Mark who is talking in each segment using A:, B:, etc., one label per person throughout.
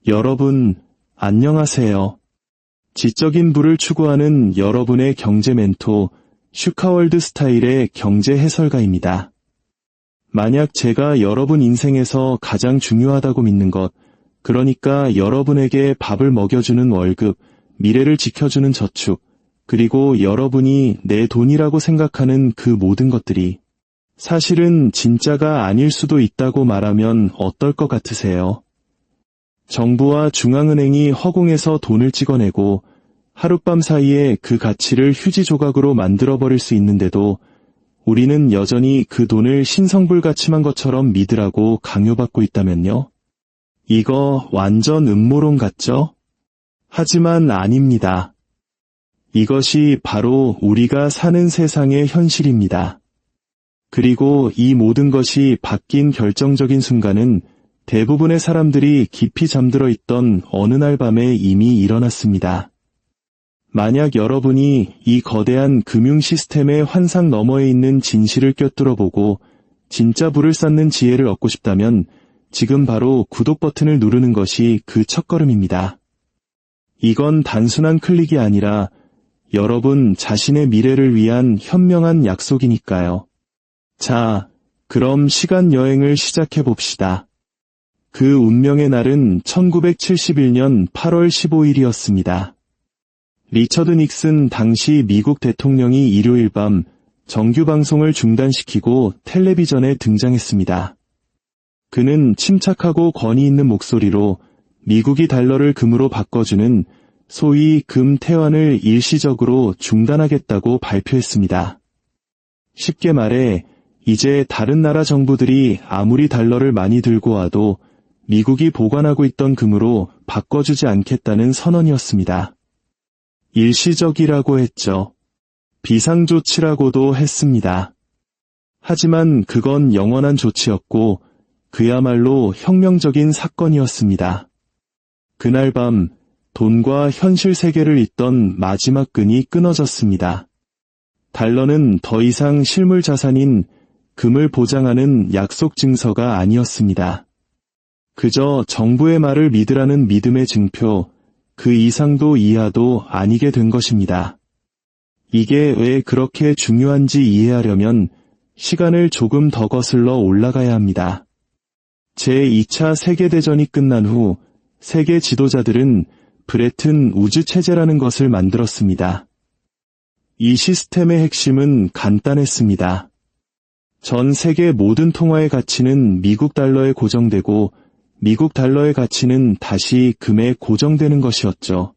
A: 여러분, 안녕하세요. 지적인 부를 추구하는 여러분의 경제 멘토, 슈카월드 스타일의 경제 해설가입니다. 만약 제가 여러분 인생에서 가장 중요하다고 믿는 것, 그러니까 여러분에게 밥을 먹여주는 월급, 미래를 지켜주는 저축, 그리고 여러분이 내 돈이라고 생각하는 그 모든 것들이 사실은 진짜가 아닐 수도 있다고 말하면 어떨 것 같으세요? 정부와 중앙은행이 허공에서 돈을 찍어내고 하룻밤 사이에 그 가치를 휴지 조각으로 만들어버릴 수 있는데도 우리는 여전히 그 돈을 신성불가침한 것처럼 믿으라고 강요받고 있다면요? 이거 완전 음모론 같죠? 하지만 아닙니다. 이것이 바로 우리가 사는 세상의 현실입니다. 그리고 이 모든 것이 바뀐 결정적인 순간은 대부분의 사람들이 깊이 잠들어 있던 어느 날 밤에 이미 일어났습니다. 만약 여러분이 이 거대한 금융 시스템의 환상 너머에 있는 진실을 꿰뚫어보고 진짜 부를 쌓는 지혜를 얻고 싶다면 지금 바로 구독 버튼을 누르는 것이 그 첫걸음입니다. 이건 단순한 클릭이 아니라 여러분 자신의 미래를 위한 현명한 약속이니까요. 자, 그럼 시간 여행을 시작해 봅시다. 그 운명의 날은 1971년 8월 15일이었습니다. 리처드 닉슨 당시 미국 대통령이 일요일 밤 정규 방송을 중단시키고 텔레비전에 등장했습니다. 그는 침착하고 권위 있는 목소리로 미국이 달러를 금으로 바꿔주는 소위 금 태환을 일시적으로 중단하겠다고 발표했습니다. 쉽게 말해 이제 다른 나라 정부들이 아무리 달러를 많이 들고 와도 미국이 보관하고 있던 금으로 바꿔주지 않겠다는 선언이었습니다. 일시적이라고 했죠. 비상조치라고도 했습니다. 하지만 그건 영원한 조치였고 그야말로 혁명적인 사건이었습니다. 그날 밤 돈과 현실 세계를 잇던 마지막 끈이 끊어졌습니다. 달러는 더 이상 실물 자산인 금을 보장하는 약속 증서가 아니었습니다. 그저 정부의 말을 믿으라는 믿음의 증표, 그 이상도 이하도 아니게 된 것입니다. 이게 왜 그렇게 중요한지 이해하려면 시간을 조금 더 거슬러 올라가야 합니다. 제2차 세계대전이 끝난 후 세계 지도자들은 브레튼 우주체제라는 것을 만들었습니다. 이 시스템의 핵심은 간단했습니다. 전 세계 모든 통화의 가치는 미국 달러에 고정되고 미국 달러의 가치는 다시 금에 고정되는 것이었죠.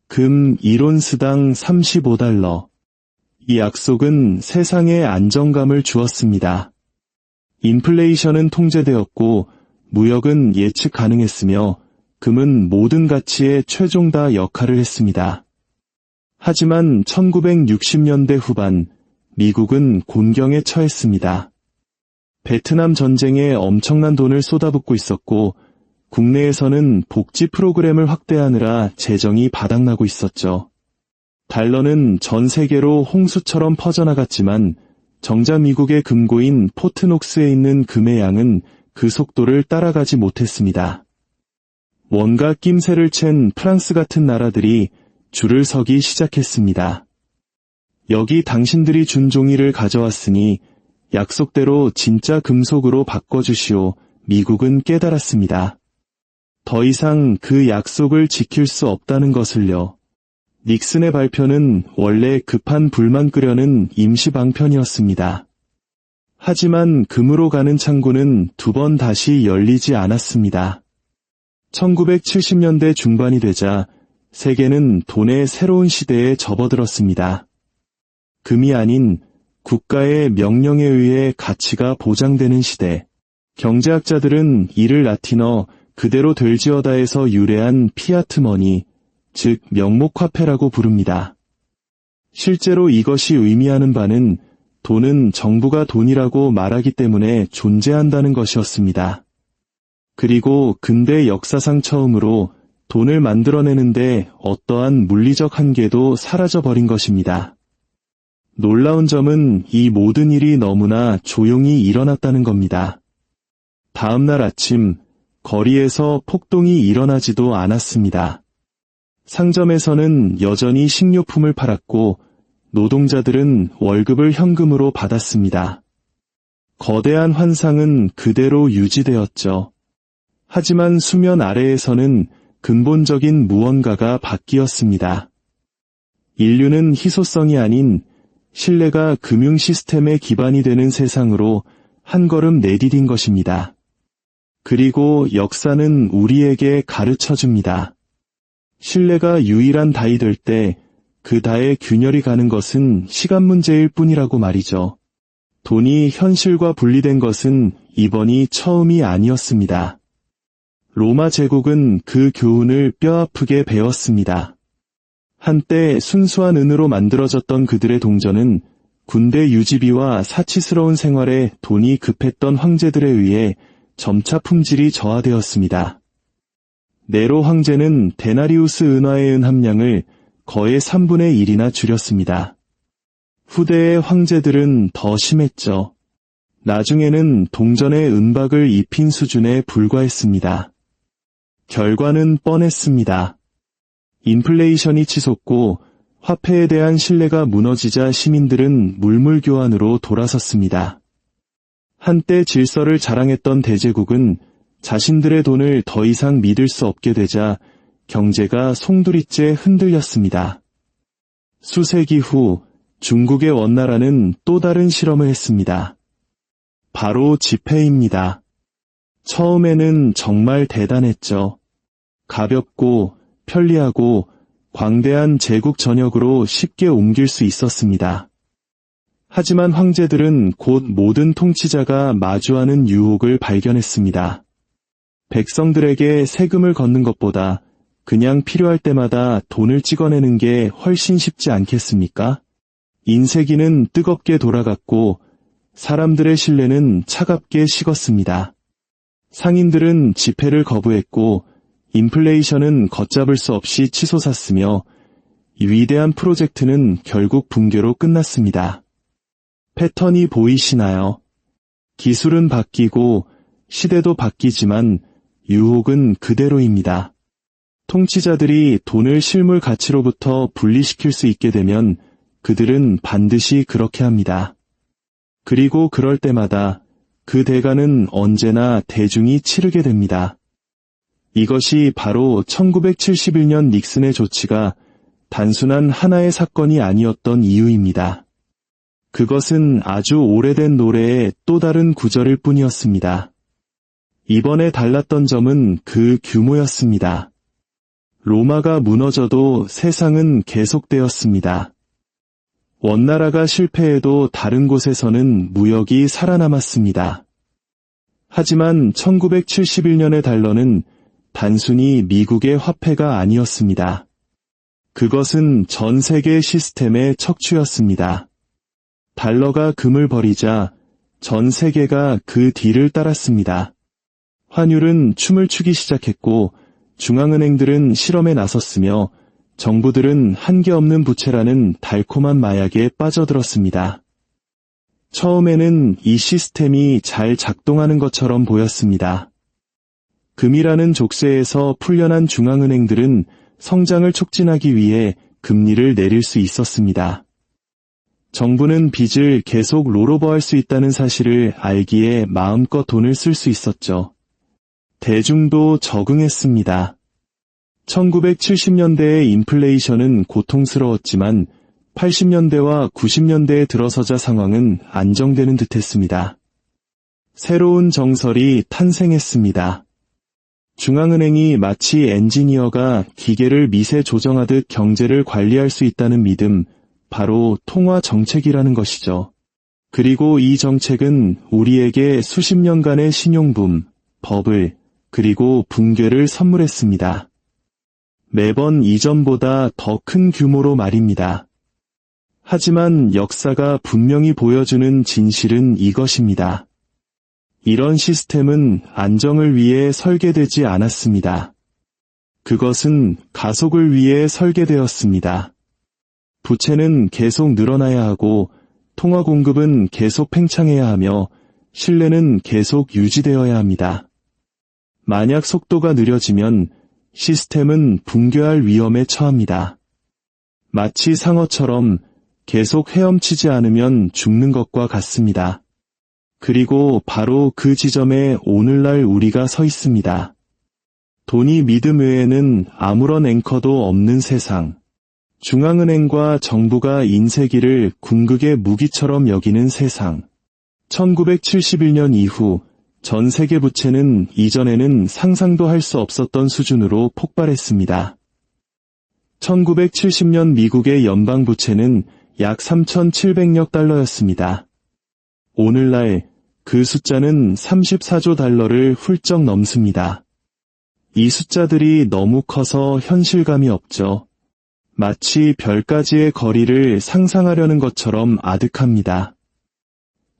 A: 금 1온스당 35달러. 이 약속은 세상에 안정감을 주었습니다. 인플레이션은 통제되었고 무역은 예측 가능했으며 금은 모든 가치의 최종다 역할을 했습니다. 하지만 1960년대 후반 미국은 곤경에 처했습니다. 베트남 전쟁에 엄청난 돈을 쏟아붓고 있었고 국내에서는 복지 프로그램을 확대하느라 재정이 바닥나고 있었죠. 달러는 전 세계로 홍수처럼 퍼져나갔지만 정작 미국의 금고인 포트녹스에 있는 금의 양은 그 속도를 따라가지 못했습니다. 원가 낌새를 챈 프랑스 같은 나라들이 줄을 서기 시작했습니다. 여기 당신들이 준 종이를 가져왔으니 약속대로 진짜 금속으로 바꿔주시오. 미국은 깨달았습니다. 더 이상 그 약속을 지킬 수 없다는 것을요. 닉슨의 발표는 원래 급한 불만 끄려는 임시 방편이었습니다. 하지만 금으로 가는 창구는 두 번 다시 열리지 않았습니다. 1970년대 중반이 되자 세계는 돈의 새로운 시대에 접어들었습니다. 금이 아닌 국가의 명령에 의해 가치가 보장되는 시대. 경제학자들은 이를 라틴어 그대로 될지어다에서 유래한 피아트 머니, 즉 명목화폐라고 부릅니다. 실제로 이것이 의미하는 바는 돈은 정부가 돈이라고 말하기 때문에 존재한다는 것이었습니다. 그리고 근대 역사상 처음으로 돈을 만들어내는데 어떠한 물리적 한계도 사라져버린 것입니다. 놀라운 점은 이 모든 일이 너무나 조용히 일어났다는 겁니다. 다음 날 아침 거리에서 폭동이 일어나지도 않았습니다. 상점에서는 여전히 식료품을 팔았고 노동자들은 월급을 현금으로 받았습니다. 거대한 환상은 그대로 유지되었죠. 하지만 수면 아래에서는 근본적인 무언가가 바뀌었습니다. 인류는 희소성이 아닌 신뢰가 금융 시스템의 기반이 되는 세상으로 한 걸음 내디딘 것입니다. 그리고 역사는 우리에게 가르쳐줍니다. 신뢰가 유일한 다이 될 때 그 다의 균열이 가는 것은 시간 문제일 뿐이라고 말이죠. 돈이 현실과 분리된 것은 이번이 처음이 아니었습니다. 로마 제국은 그 교훈을 뼈아프게 배웠습니다. 한때 순수한 은으로 만들어졌던 그들의 동전은 군대 유지비와 사치스러운 생활에 돈이 급했던 황제들에 의해 점차 품질이 저하되었습니다. 네로 황제는 데나리우스 은화의 은 함량을 거의 3분의 1이나 줄였습니다. 후대의 황제들은 더 심했죠. 나중에는 동전에 은박을 입힌 수준에 불과했습니다. 결과는 뻔했습니다. 인플레이션이 치솟고 화폐에 대한 신뢰가 무너지자 시민들은 물물교환으로 돌아섰습니다. 한때 질서를 자랑했던 대제국은 자신들의 돈을 더 이상 믿을 수 없게 되자 경제가 송두리째 흔들렸습니다. 수세기 후 중국의 원나라는 또 다른 실험을 했습니다. 바로 지폐입니다. 처음에는 정말 대단했죠. 가볍고 편리하고 광대한 제국 전역으로 쉽게 옮길 수 있었습니다. 하지만 황제들은 곧 모든 통치자가 마주하는 유혹을 발견했습니다. 백성들에게 세금을 걷는 것보다 그냥 필요할 때마다 돈을 찍어내는 게 훨씬 쉽지 않겠습니까? 인쇄기는 뜨겁게 돌아갔고 사람들의 신뢰는 차갑게 식었습니다. 상인들은 지폐를 거부했고 인플레이션은 걷잡을 수 없이 치솟았으며 이 위대한 프로젝트는 결국 붕괴로 끝났습니다. 패턴이 보이시나요? 기술은 바뀌고 시대도 바뀌지만 유혹은 그대로입니다. 통치자들이 돈을 실물 가치로부터 분리시킬 수 있게 되면 그들은 반드시 그렇게 합니다. 그리고 그럴 때마다 그 대가는 언제나 대중이 치르게 됩니다. 이것이 바로 1971년 닉슨의 조치가 단순한 하나의 사건이 아니었던 이유입니다. 그것은 아주 오래된 노래의 또 다른 구절일 뿐이었습니다. 이번에 달랐던 점은 그 규모였습니다. 로마가 무너져도 세상은 계속되었습니다. 원나라가 실패해도 다른 곳에서는 무역이 살아남았습니다. 하지만 1971년의 달러는 단순히 미국의 화폐가 아니었습니다. 그것은 전 세계 시스템의 척추였습니다. 달러가 금을 버리자 전 세계가 그 뒤를 따랐습니다. 환율은 춤을 추기 시작했고 중앙은행들은 실험에 나섰으며 정부들은 한계없는 부채라는 달콤한 마약에 빠져들었습니다. 처음에는 이 시스템이 잘 작동하는 것처럼 보였습니다. 금이라는 족쇄에서 풀려난 중앙은행들은 성장을 촉진하기 위해 금리를 내릴 수 있었습니다. 정부는 빚을 계속 롤오버할 수 있다는 사실을 알기에 마음껏 돈을 쓸 수 있었죠. 대중도 적응했습니다. 1970년대의 인플레이션은 고통스러웠지만 80년대와 90년대에 들어서자 상황은 안정되는 듯했습니다. 새로운 정설이 탄생했습니다. 중앙은행이 마치 엔지니어가 기계를 미세 조정하듯 경제를 관리할 수 있다는 믿음, 바로 통화 정책이라는 것이죠. 그리고 이 정책은 우리에게 수십 년간의 신용붐, 버블, 그리고 붕괴를 선물했습니다. 매번 이전보다 더 큰 규모로 말입니다. 하지만 역사가 분명히 보여주는 진실은 이것입니다. 이런 시스템은 안정을 위해 설계되지 않았습니다. 그것은 가속을 위해 설계되었습니다. 부채는 계속 늘어나야 하고 통화 공급은 계속 팽창해야 하며 신뢰는 계속 유지되어야 합니다. 만약 속도가 느려지면 시스템은 붕괴할 위험에 처합니다. 마치 상어처럼 계속 헤엄치지 않으면 죽는 것과 같습니다. 그리고 바로 그 지점에 오늘날 우리가 서 있습니다. 돈이 믿음 외에는 아무런 앵커도 없는 세상. 중앙은행과 정부가 인쇄기를 궁극의 무기처럼 여기는 세상. 1971년 이후 전 세계 부채는 이전에는 상상도 할 수 없었던 수준으로 폭발했습니다. 1970년 미국의 연방 부채는 약 3,700억 달러였습니다. 오늘날 그 숫자는 34조 달러를 훌쩍 넘습니다. 이 숫자들이 너무 커서 현실감이 없죠. 마치 별까지의 거리를 상상하려는 것처럼 아득합니다.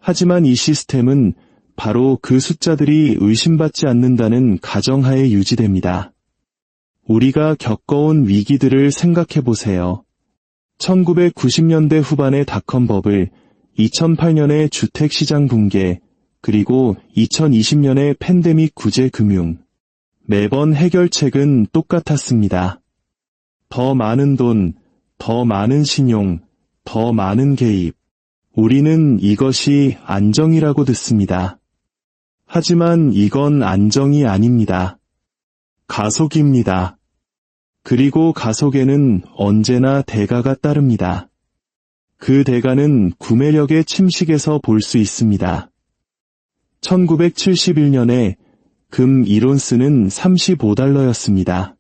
A: 하지만 이 시스템은 바로 그 숫자들이 의심받지 않는다는 가정하에 유지됩니다. 우리가 겪어온 위기들을 생각해 보세요. 1990년대 후반의 닷컴 버블, 2008년의 주택시장 붕괴, 그리고 2020년의 팬데믹 구제 금융. 매번 해결책은 똑같았습니다. 더 많은 돈, 더 많은 신용, 더 많은 개입. 우리는 이것이 안정이라고 듣습니다. 하지만 이건 안정이 아닙니다. 가속입니다. 그리고 가속에는 언제나 대가가 따릅니다. 그 대가는 구매력의 침식에서 볼 수 있습니다. 1971년에 금 1온스는 35달러였습니다.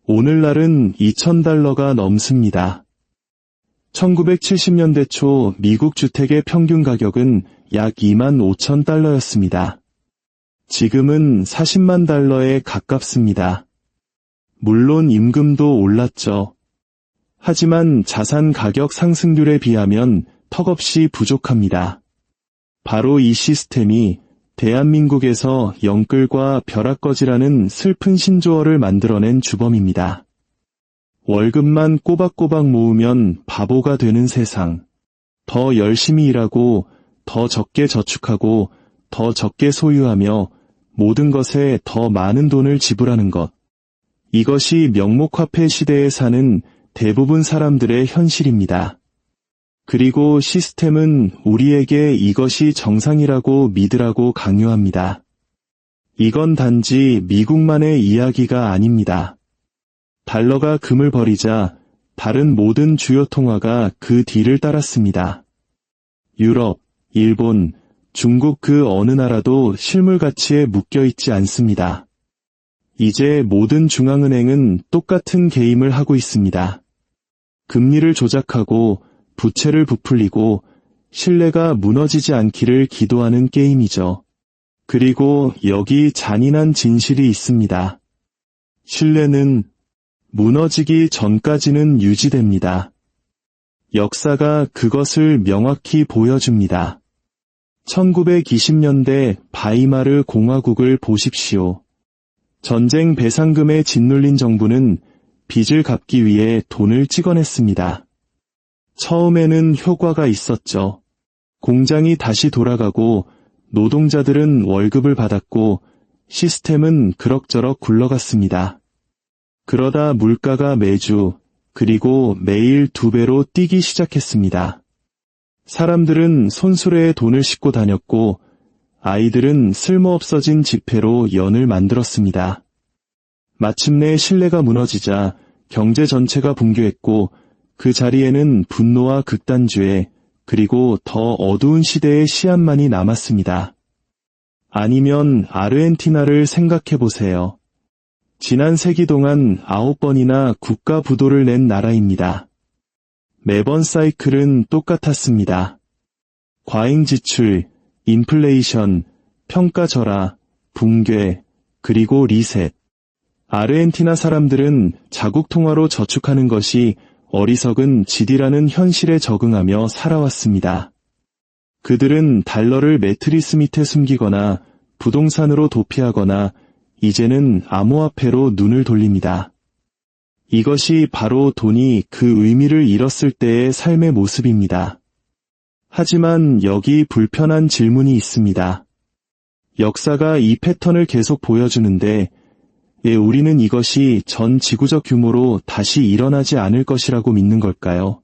A: 오늘날은 2000달러가 넘습니다. 1970년대 초 미국 주택의 평균 가격은 약 25,000달러였습니다. 지금은 40만 달러에 가깝습니다. 물론 임금도 올랐죠. 하지만 자산 가격 상승률에 비하면 턱없이 부족합니다. 바로 이 시스템이 대한민국에서 영끌과 벼락거지라는 슬픈 신조어를 만들어낸 주범입니다. 월급만 꼬박꼬박 모으면 바보가 되는 세상. 더 열심히 일하고, 더 적게 저축하고, 더 적게 소유하며 모든 것에 더 많은 돈을 지불하는 것. 이것이 명목화폐 시대에 사는 대부분 사람들의 현실입니다. 그리고 시스템은 우리에게 이것이 정상이라고 믿으라고 강요합니다. 이건 단지 미국만의 이야기가 아닙니다. 달러가 금을 버리자 다른 모든 주요 통화가 그 뒤를 따랐습니다. 유럽, 일본, 중국 그 어느 나라도 실물 가치에 묶여있지 않습니다. 이제 모든 중앙은행은 똑같은 게임을 하고 있습니다. 금리를 조작하고 부채를 부풀리고 신뢰가 무너지지 않기를 기도하는 게임이죠. 그리고 여기 잔인한 진실이 있습니다. 신뢰는 무너지기 전까지는 유지됩니다. 역사가 그것을 명확히 보여줍니다. 1920년대 바이마르 공화국을 보십시오. 전쟁 배상금에 짓눌린 정부는 빚을 갚기 위해 돈을 찍어냈습니다. 처음에는 효과가 있었죠. 공장이 다시 돌아가고 노동자들은 월급을 받았고 시스템은 그럭저럭 굴러갔습니다. 그러다 물가가 매주 그리고 매일 2배로 뛰기 시작했습니다. 사람들은 손수레에 돈을 싣고 다녔고 아이들은 쓸모없어진 지폐로 연을 만들었습니다. 마침내 신뢰가 무너지자 경제 전체가 붕괴했고 그 자리에는 분노와 극단주의 그리고 더 어두운 시대의 시안만이 남았습니다. 아니면 아르헨티나를 생각해보세요. 지난 세기 동안 9번이나 국가 부도를 낸 나라입니다. 매번 사이클은 똑같았습니다. 과잉 지출, 인플레이션, 평가절하, 붕괴, 그리고 리셋. 아르헨티나 사람들은 자국 통화로 저축하는 것이 어리석은 짓이라는 현실에 적응하며 살아왔습니다. 그들은 달러를 매트리스 밑에 숨기거나 부동산으로 도피하거나 이제는 암호화폐로 눈을 돌립니다. 이것이 바로 돈이 그 의미를 잃었을 때의 삶의 모습입니다. 하지만 여기 불편한 질문이 있습니다. 역사가 이 패턴을 계속 보여주는데, 우리는 이것이 전 지구적 규모로 다시 일어나지 않을 것이라고 믿는 걸까요?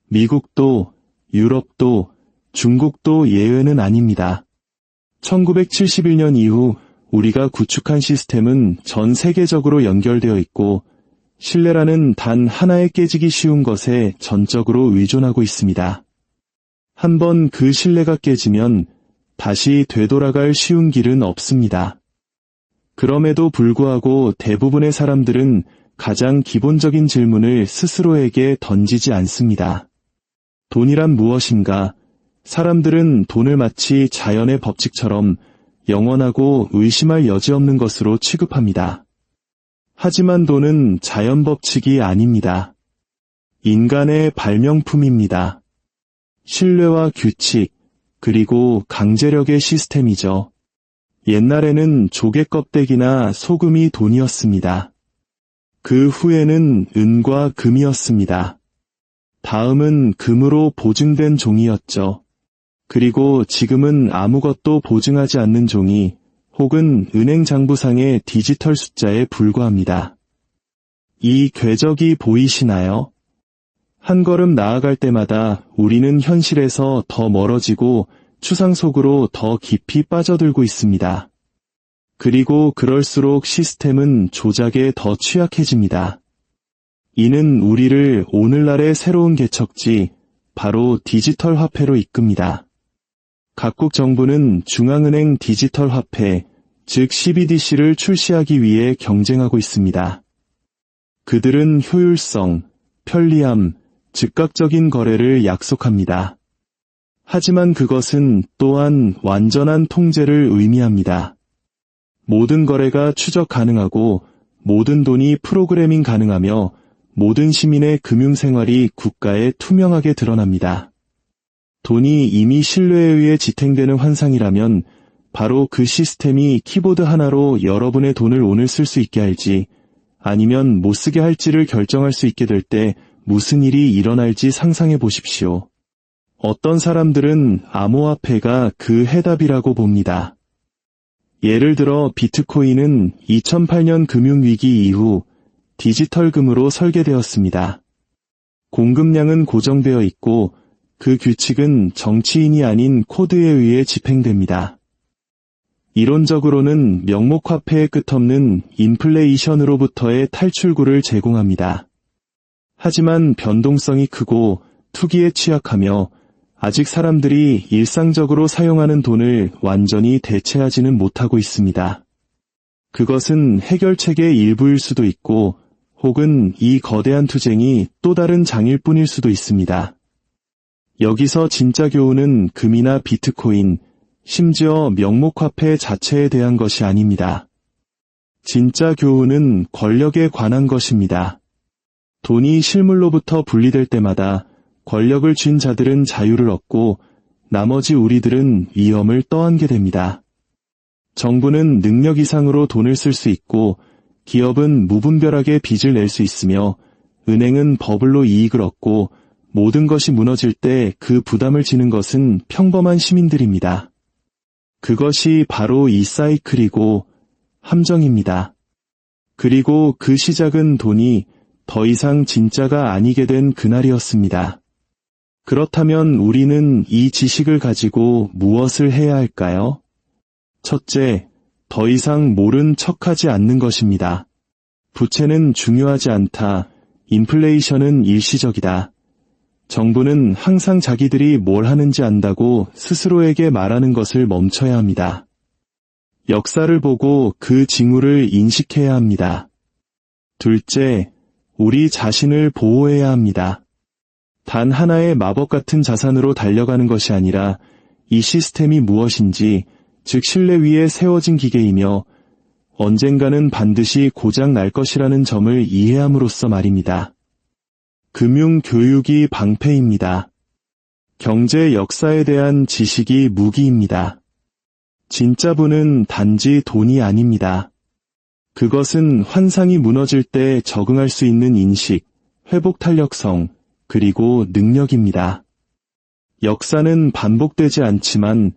A: 미국도, 유럽도, 중국도 예외는 아닙니다. 1971년 이후 우리가 구축한 시스템은 전 세계적으로 연결되어 있고, 신뢰라는 단 하나의 깨지기 쉬운 것에 전적으로 의존하고 있습니다. 한번 그 신뢰가 깨지면 다시 되돌아갈 쉬운 길은 없습니다. 그럼에도 불구하고 대부분의 사람들은 가장 기본적인 질문을 스스로에게 던지지 않습니다. 돈이란 무엇인가? 사람들은 돈을 마치 자연의 법칙처럼 영원하고 의심할 여지 없는 것으로 취급합니다. 하지만 돈은 자연 법칙이 아닙니다. 인간의 발명품입니다. 신뢰와 규칙, 그리고 강제력의 시스템이죠. 옛날에는 조개 껍데기나 소금이 돈이었습니다. 그 후에는 은과 금이었습니다. 다음은 금으로 보증된 종이었죠. 그리고 지금은 아무것도 보증하지 않는 종이 혹은 은행 장부상의 디지털 숫자에 불과합니다. 이 궤적이 보이시나요? 한 걸음 나아갈 때마다 우리는 현실에서 더 멀어지고 추상 속으로 더 깊이 빠져들고 있습니다. 그리고 그럴수록 시스템은 조작에 더 취약해집니다. 이는 우리를 오늘날의 새로운 개척지, 바로 디지털 화폐로 이끕니다. 각국 정부는 중앙은행 디지털 화폐, 즉 CBDC를 출시하기 위해 경쟁하고 있습니다. 그들은 효율성, 편리함, 즉각적인 거래를 약속합니다. 하지만 그것은 또한 완전한 통제를 의미합니다. 모든 거래가 추적 가능하고 모든 돈이 프로그래밍 가능하며 모든 시민의 금융생활이 국가에 투명하게 드러납니다. 돈이 이미 신뢰에 의해 지탱되는 환상이라면 바로 그 시스템이 키보드 하나로 여러분의 돈을 오늘 쓸 수 있게 할지 아니면 못 쓰게 할지를 결정할 수 있게 될 때 무슨 일이 일어날지 상상해 보십시오. 어떤 사람들은 암호화폐가 그 해답이라고 봅니다. 예를 들어 비트코인은 2008년 금융위기 이후 디지털금으로 설계되었습니다. 공급량은 고정되어 있고 그 규칙은 정치인이 아닌 코드에 의해 집행됩니다. 이론적으로는 명목화폐의 끝없는 인플레이션으로부터의 탈출구를 제공합니다. 하지만 변동성이 크고 투기에 취약하며 아직 사람들이 일상적으로 사용하는 돈을 완전히 대체하지는 못하고 있습니다. 그것은 해결책의 일부일 수도 있고 혹은 이 거대한 투쟁이 또 다른 장일 뿐일 수도 있습니다. 여기서 진짜 교훈은 금이나 비트코인, 심지어 명목화폐 자체에 대한 것이 아닙니다. 진짜 교훈은 권력에 관한 것입니다. 돈이 실물로부터 분리될 때마다 권력을 쥔 자들은 자유를 얻고 나머지 우리들은 위험을 떠안게 됩니다. 정부는 능력 이상으로 돈을 쓸 수 있고 기업은 무분별하게 빚을 낼 수 있으며 은행은 버블로 이익을 얻고 모든 것이 무너질 때 그 부담을 지는 것은 평범한 시민들입니다. 그것이 바로 이 사이클이고 함정입니다. 그리고 그 시작은 돈이 더 이상 진짜가 아니게 된 그날이었습니다. 그렇다면 우리는 이 지식을 가지고 무엇을 해야 할까요? 첫째, 더 이상 모른 척하지 않는 것입니다. 부채는 중요하지 않다. 인플레이션은 일시적이다. 정부는 항상 자기들이 뭘 하는지 안다고 스스로에게 말하는 것을 멈춰야 합니다. 역사를 보고 그 징후를 인식해야 합니다. 둘째, 우리 자신을 보호해야 합니다. 단 하나의 마법 같은 자산으로 달려가는 것이 아니라 이 시스템이 무엇인지, 즉 신뢰 위에 세워진 기계이며 언젠가는 반드시 고장 날 것이라는 점을 이해함으로써 말입니다. 금융 교육이 방패입니다. 경제 역사에 대한 지식이 무기입니다. 진짜 부는 단지 돈이 아닙니다. 그것은 환상이 무너질 때 적응할 수 있는 인식, 회복 탄력성, 그리고 능력입니다. 역사는 반복되지 않지만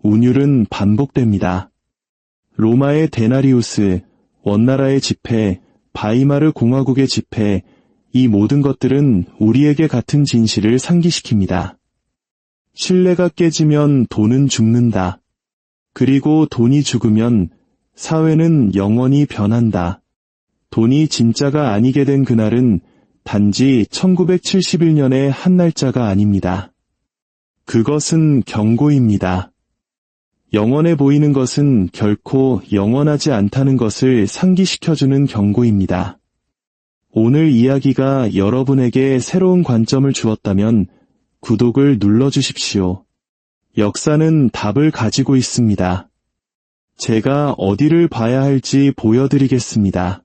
A: 운율은 반복됩니다. 로마의 데나리우스, 원나라의 지폐, 바이마르 공화국의 지폐, 이 모든 것들은 우리에게 같은 진실을 상기시킵니다. 신뢰가 깨지면 돈은 죽는다. 그리고 돈이 죽으면 사회는 영원히 변한다. 돈이 진짜가 아니게 된 그날은 단지 1971년의 한 날짜가 아닙니다. 그것은 경고입니다. 영원해 보이는 것은 결코 영원하지 않다는 것을 상기시켜주는 경고입니다. 오늘 이야기가 여러분에게 새로운 관점을 주었다면 구독을 눌러주십시오. 역사는 답을 가지고 있습니다. 제가 어디를 봐야 할지 보여드리겠습니다.